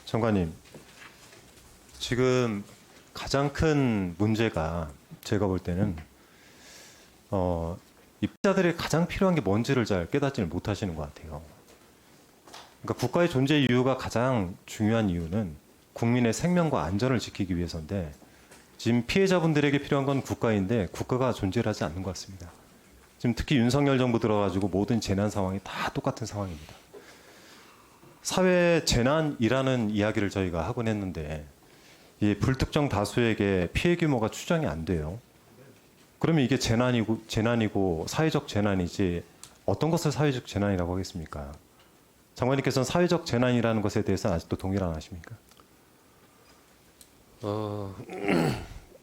장관님, 지금 가장 큰 문제가 제가 볼 때는 입자들이 가장 필요한 게 뭔지를 잘 깨닫지를 못하시는 것 같아요. 그러니까 국가의 존재 이유가 가장 중요한 이유는 국민의 생명과 안전을 지키기 위해서인데 지금 피해자분들에게 필요한 건 국가인데 국가가 존재를 하지 않는 것 같습니다. 지금 특히 윤석열 정부 들어가지고 모든 재난 상황이 다 똑같은 상황입니다. 사회 재난이라는 이야기를 저희가 하곤 했는데 이 불특정 다수에게 피해 규모가 추정이 안 돼요. 그러면 이게 재난이고 사회적 재난이지 어떤 것을 사회적 재난이라고 하겠습니까? 장관님께서는 사회적 재난이라는 것에 대해서는 아직도 동의를 안 하십니까?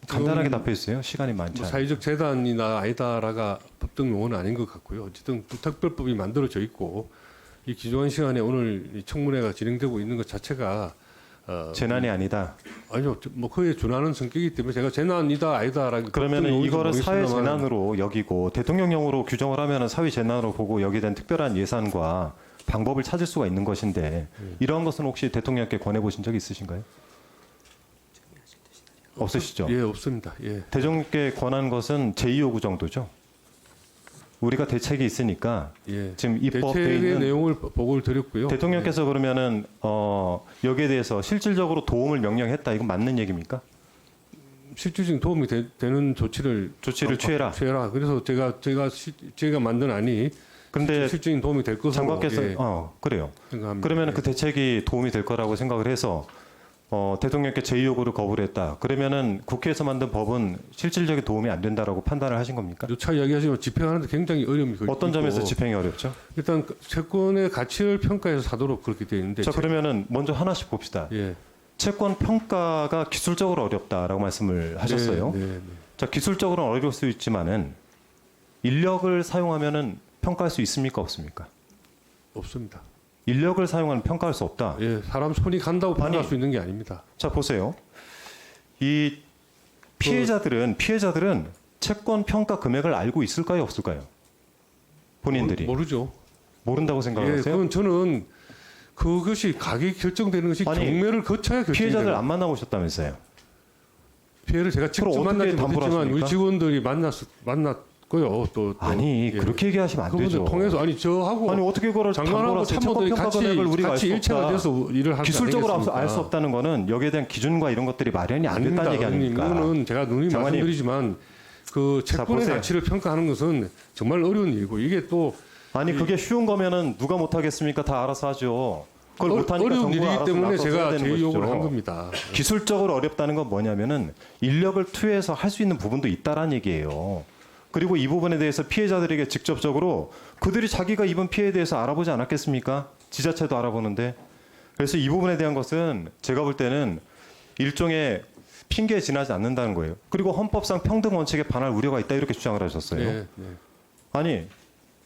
간단하게 답해 주세요. 시간이 많지 않아요. 사회적 재단이나 아니다라가 법적 용어는 아닌 것 같고요. 어쨌든 특별법이 만들어져 있고 이 기조한 시간에 오늘 이 청문회가 진행되고 있는 것 자체가 재난이 아니다. 아니요, 뭐 그에 준하는 성격이기 때문에 제가 재난이다 아니다라는 그러면 이거를 사회 재난으로 여기고 대통령령으로 규정을 하면은 사회 재난으로 보고 여기에 대한 특별한 예산과 방법을 찾을 수가 있는 것인데 이런 것은 혹시 대통령께 권해 보신 적 있으신가요? 없으시죠? 예, 없습니다. 예. 대통령께 권한 것은 제2요구 정도죠. 우리가 대책이 있으니까 예. 지금 입법돼 대책의 있는 내용을 보고를 드렸고요. 대통령께서 그러면은 여기에 대해서 실질적으로 도움을 명령했다. 이건 맞는 얘기입니까? 실질적인 도움이 되는 조치를 취해라. 취해라. 그래서 제가 만든 안이 근데 실질적인 도움이 될 것으로 장관께서 예, 그래요. 생각합니다. 그러면 예. 그 대책이 도움이 될 거라고 생각을 해서 대통령께 제2요구를 거부했다. 그러면은 국회에서 만든 법은 실질적인 도움이 안 된다라고 판단을 하신 겁니까? 누차 이야기하지만 집행하는데 굉장히 어려움이 어떤 있고, 점에서 집행이 어렵죠? 일단 채권의 가치를 평가해서 사도록 그렇게 되어 있는데 자, 그러면은 먼저 하나씩 봅시다. 예. 채권 평가가 기술적으로 어렵다라고 말씀을 하셨어요. 네, 네, 네. 자, 기술적으로는 어려울 수 있지만은 인력을 사용하면은 평가할 수 있습니까, 없습니까? 없습니다. 인력을 사용하면 평가할 수 없다. 예, 사람 손이 간다고 평가할 아니, 수 있는 게 아닙니다. 자, 보세요. 이 피해자들은 채권 평가 금액을 알고 있을까요, 없을까요? 본인들이 모르죠. 모른다고 예, 생각하세요? 그건 저는 그것이 가격이 결정되는 것이 아니, 경매를 거쳐야 결정이 피해자들 돼요. 안 만나보셨다면서요? 피해를 제가 직접 그럼 어떻게 만나지 담보를 못했지만 우리 하십니까? 직원들이 만났고요. 또 아니, 예. 그렇게 얘기하시면 안 그분들 되죠. 통해서 아니 저하고 아니, 어떻게 그걸 장관하고 담보라서 참모들이 채권 평가 같이 금액을 우리가 알 수 일체가 없다. 돼서 일을 하지 기술적으로 않겠습니까? 알 수 없다는 거는 여기에 대한 기준과 이런 것들이 마련이 안 아닙니다, 됐다는 얘기 의원님. 아닙니까? 이거는 제가 누누이 장관님. 말씀드리지만 그 채권의 보세요. 가치를 평가하는 것은 정말 어려운 일이고 이게 또 아니, 그게 쉬운 거면은 누가 못하겠습니까? 다 알아서 하죠. 그걸 못하니까 어려운 정부가 일이기 알아서 때문에 나서서 해야 제가 되는 제2요구를 한 것이죠. 겁니다. 기술적으로 어렵다는 건 뭐냐면은 인력을 투여해서 할 수 있는 부분도 있다라는 얘기예요. 그리고 이 부분에 대해서 피해자들에게 직접적으로 그들이 자기가 입은 피해에 대해서 알아보지 않았겠습니까? 지자체도 알아보는데. 그래서 이 부분에 대한 것은 제가 볼 때는 일종의 핑계에 지나지 않는다는 거예요. 그리고 헌법상 평등 원칙에 반할 우려가 있다 이렇게 주장을 하셨어요. 네, 네. 아니,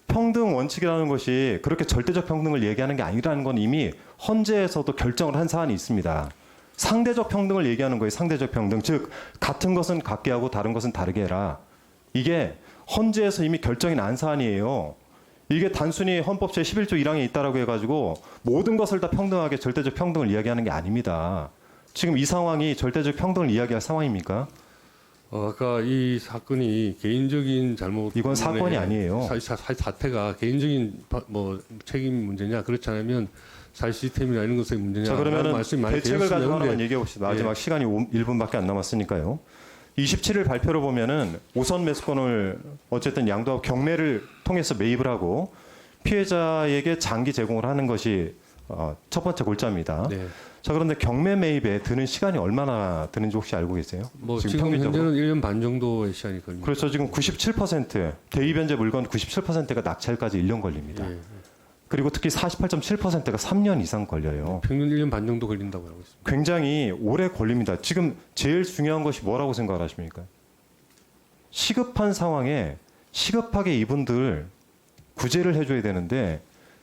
평등 원칙이라는 것이 그렇게 절대적 평등을 얘기하는 게 아니라는 건 이미 헌재에서도 결정을 한 사안이 있습니다. 상대적 평등을 얘기하는 거예요. 상대적 평등. 즉 같은 것은 같게 하고 다른 것은 다르게 해라. 이게 헌재에서 이미 결정이 난 사안이에요. 이게 단순히 헌법 제11조 1항에 있다라고 해가지고 모든 것을 다 평등하게 절대적 평등을 이야기하는 게 아닙니다. 지금 이 상황이 절대적 평등을 이야기할 상황입니까? 아까 이 사건이 개인적인 잘못 이건 사건이 아니에요. 사태가 개인적인 뭐 책임 문제냐 그렇지 않으면 사회 시스템이나 이런 것의 문제냐. 자, 그러면 말씀이 많이 대책을 가지고 되었습니다. 하나만 얘기해 봅시다. 마지막 예. 시간이 1분밖에 안 남았으니까요. 27일 발표를 보면은 우선 매수권을 어쨌든 양도하고 경매를 통해서 매입을 하고 피해자에게 장기 제공을 하는 것이 첫 번째 골자입니다. 네. 자, 그런데 경매 매입에 드는 시간이 얼마나 드는지 혹시 알고 계세요? 뭐 지금 현재는 1년 반 정도의 시간이 걸립니다. 그렇죠. 지금 97% 대입변제 물건 97%가 낙찰까지 1년 걸립니다. 예. 그리고 특히 48.7%가 3년 이상 걸려요. 평균 1년 반 정도 걸린다고 알고 있습니다. 굉장히 오래 걸립니다. 지금 제일 중요한 것이 뭐라고 생각을 하십니까? 시급한 상황에 시급하게 이분들 구제를 해줘야 되는데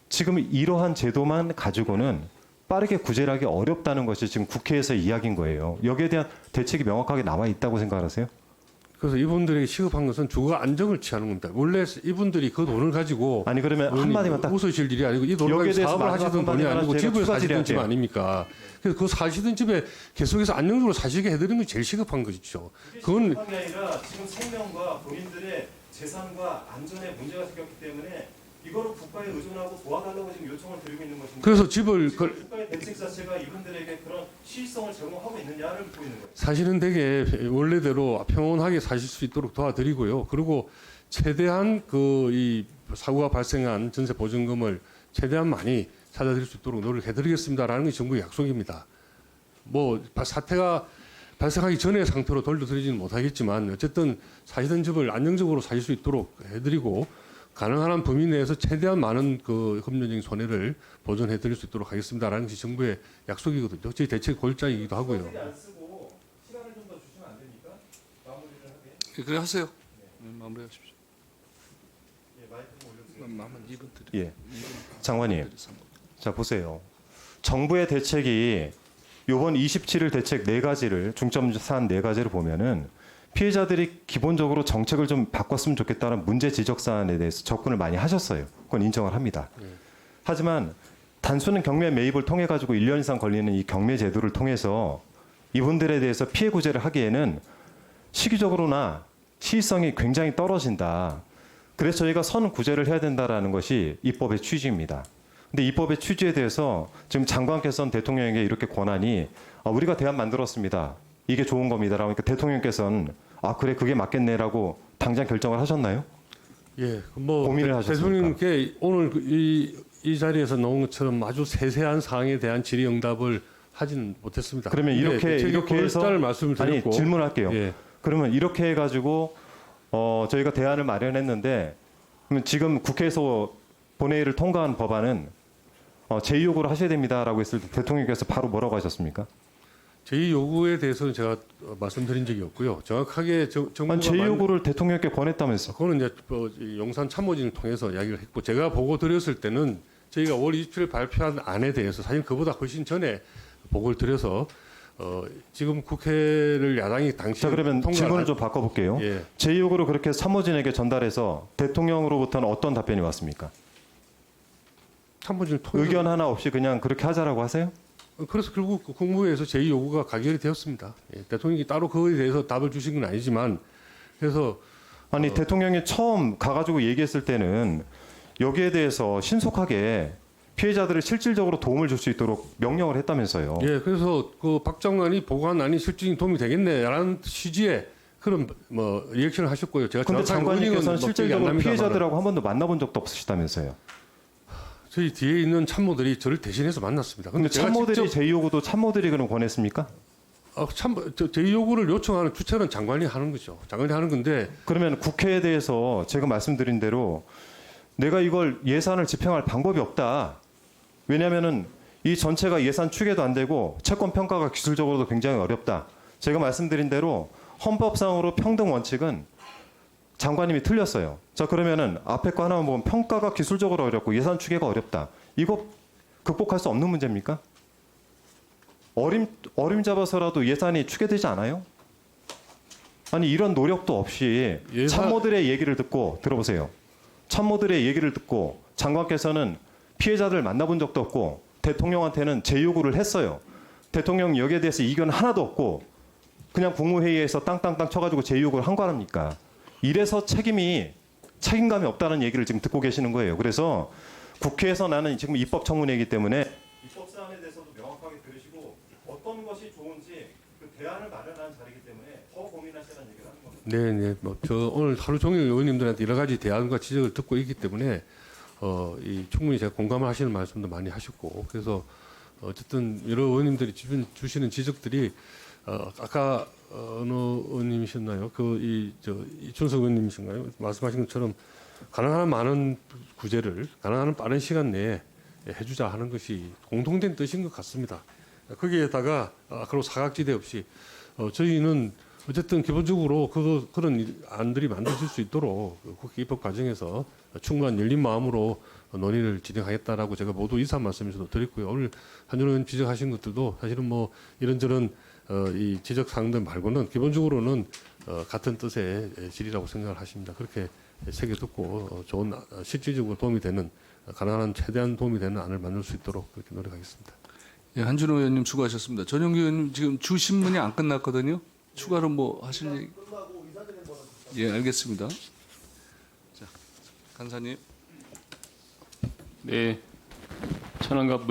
지금 이러한 제도만 가지고는 빠르게 구제를 하기 어렵다는 것이 지금 국회에서 이야기인 거예요. 여기에 대한 대책이 명확하게 나와 있다고 생각하세요? 그래서 이분들에게 시급한 것은 주거 안정을 취하는 겁니다. 원래 이분들이 그 돈을 가지고 아니 그러면 한마디만 딱 웃으실 일이 아니고 이 돈을 여기에 가지고 대해서 사업을 마지막 하시던 돈이 한마디만 아니고 제가 집을 추가 사시던 집 질의할게요. 아닙니까? 그래서 그 사시던 집에 계속해서 안정적으로 사시게 해드리는 게 제일 시급한 것이죠. 그건 시급한 게 아니라 지금 생명과 본인들의 재산과 안전에 문제가 생겼기 때문에 이거를 국가에 의존하고 도와달라고 지금 요청을 드리고 있는 것인데 그래서 집을 지금 국가의 대책 자체가 이분들에게 그런 시의성을 제공하고 있느냐를 묻고 있는 거예요. 사실은 되게 원래대로 평온하게 사실 수 있도록 도와드리고요. 그리고 최대한 그 이 사고가 발생한 전세 보증금을 최대한 많이 찾아드릴 수 있도록 노력해드리겠습니다라는 게 정부의 약속입니다. 뭐 사태가 발생하기 전의 상태로 돌려드리지는 못하겠지만 어쨌든 사시던 집을 안정적으로 사실 수 있도록 해드리고 가능한 한 범위 내에서 최대한 많은 그 금전적인 손해를 보전해드릴 수 있도록 하겠습니다라는 것이 정부의 약속이거든요. 저희 대책 골자이기도 하고요. 안 쓰고 시간을 좀 더 주시면 안 됩니까? 마무리를 하게. 그래 하세요. 마무리하십시오. 예, 마이크 좀 올려주세요. 남은 2분 드릴게요. 예, 장관님. 자 보세요. 정부의 대책이 요번 27일 대책 4가지를 중점 사안 4가지를 보면은 피해자들이 기본적으로 정책을 좀 바꿨으면 좋겠다는 문제 지적 사안에 대해서 접근을 많이 하셨어요. 그건 인정을 합니다. 하지만 단순한 경매 매입을 통해 가지고 1년 이상 걸리는 이 경매 제도를 통해서 이분들에 대해서 피해 구제를 하기에는 시기적으로나 시의성이 굉장히 떨어진다. 그래서 저희가 선 구제를 해야 된다라는 것이 입법의 취지입니다. 근데 입법의 취지에 대해서 지금 장관께서는 대통령에게 이렇게 권한이 우리가 대안 만들었습니다. 이게 좋은 겁니다라고 하니까 대통령께서는 그래 그게 맞겠네라고 당장 결정을 하셨나요? 예, 뭐 고민을 하셨습니까? 대통령께 오늘 이 자리에서 나온 것처럼 아주 세세한 사항에 대한 질의응답을 하진 못했습니다. 그러면 이렇게 해서 말씀을 드렸고 질문할게요. 예. 그러면 이렇게 해가지고 저희가 대안을 마련했는데 그러면 지금 국회에서 본회의를 통과한 법안은 제2요구를 하셔야 됩니다라고 했을 때 대통령께서 바로 뭐라고 하셨습니까? 제 요구에 대해서는 제가 말씀드린 적이 없고요. 정확하게 정부가 아니 제2요구를 대통령께 권했다면서. 그거는 이제 용산 참모진을 통해서 이야기를 했고 제가 보고 드렸을 때는 저희가 5월 27일 발표한 안에 대해서 사실 그보다 훨씬 전에 보고를 드려서 지금 국회를 야당이 당시 자 그러면 질문을 좀 바꿔볼게요. 예. 제2요구를 그렇게 참모진에게 전달해서 대통령으로부터는 어떤 답변이 왔습니까? 참모진을 통해서 의견 하나 없이 그냥 그렇게 하자라고 하세요? 그래서 결국 국무회에서 제2 요구가 가결이 되었습니다. 예, 대통령이 따로 그거에 대해서 답을 주신 건 아니지만 그래서 아니 대통령이 처음 가가지고 얘기했을 때는 여기에 대해서 신속하게 피해자들을 실질적으로 도움을 줄 수 있도록 명령을 했다면서요. 예, 그래서 그 박 장관이 보고한 실질적인 도움이 되겠네라는 취지의 그런 뭐 리액션을 하셨고요. 제가 근데 정확한 의견은 장관님께서는 뭐 기억이 안 실질적으로 납니다만은 피해자들하고 한 번도 만나본 적도 없으시다면서요. 저희 뒤에 있는 참모들이 저를 대신해서 만났습니다. 근데 제가 참모들이 직접 제2요구도 참모들이 그럼 권했습니까? 제 요구를 요청하는 주체는 장관이 하는 거죠. 장관이 하는 건데 그러면 국회에 대해서 제가 말씀드린 대로 내가 이걸 예산을 집행할 방법이 없다. 왜냐하면은 이 전체가 예산 추계도 안 되고 채권 평가가 기술적으로도 굉장히 어렵다. 제가 말씀드린 대로 헌법상으로 평등 원칙은 장관님이 틀렸어요. 자 그러면은 앞에 거 하나만 보면 평가가 기술적으로 어렵고 예산 추계가 어렵다. 이거 극복할 수 없는 문제입니까? 어림잡아서라도 예산이 추계되지 않아요? 아니 이런 노력도 없이 참모들의 얘기를 듣고 들어보세요. 참모들의 얘기를 듣고 장관께서는 피해자들 만나본 적도 없고 대통령한테는 재요구를 했어요. 대통령 여기에 대해서 이견 하나도 없고 그냥 국무회의에서 땅땅땅 쳐가지고 재요구를 한 거 아닙니까? 이래서 책임감이 없다는 얘기를 지금 듣고 계시는 거예요. 그래서 국회에서 나는 지금 입법 청문회이기 때문에 입법 사안에 대해서도 명확하게 들으시고 어떤 것이 좋은지 그 대안을 마련하는 자리이기 때문에 더 고민하시라는 얘기를 하는 겁니다. 네네 뭐 저 오늘 하루 종일 의원님들한테 여러 가지 대안과 지적을 듣고 있기 때문에 이 충분히 제가 공감을 하시는 말씀도 많이 하셨고 그래서 어쨌든 여러 의원님들이 주시는 지적들이 아까 어느 의원님이셨나요? 이준석 의원님이신가요? 말씀하신 것처럼 가능한 많은 구제를 가능한 빠른 시간 내에 해주자 하는 것이 공통된 뜻인 것 같습니다. 거기에다가 앞으로 사각지대 없이 저희는 어쨌든 기본적으로 그런 안들이 만들어질 수 있도록 국회 입법 과정에서 충분한 열린 마음으로 논의를 진행하겠다라고 제가 모두 인사 말씀에서도 드렸고요. 오늘 한준호 의원 지적하신 것들도 사실은 뭐 이런저런 이 지적 사항들 말고는 기본적으로는 같은 뜻의 질이라고 생각을 하십니다. 그렇게 새겨 듣고 좋은 실질적으로 도움이 되는 가능한 최대한 도움이 되는 안을 만들 수 있도록 그렇게 노력하겠습니다. 예, 한준호 의원님 수고하셨습니다. 전용기 의원님 지금 주 신문이 안 끝났거든요. 추가로 뭐 하실 얘기? 예, 알겠습니다. 자, 간사님. 네, 천안갑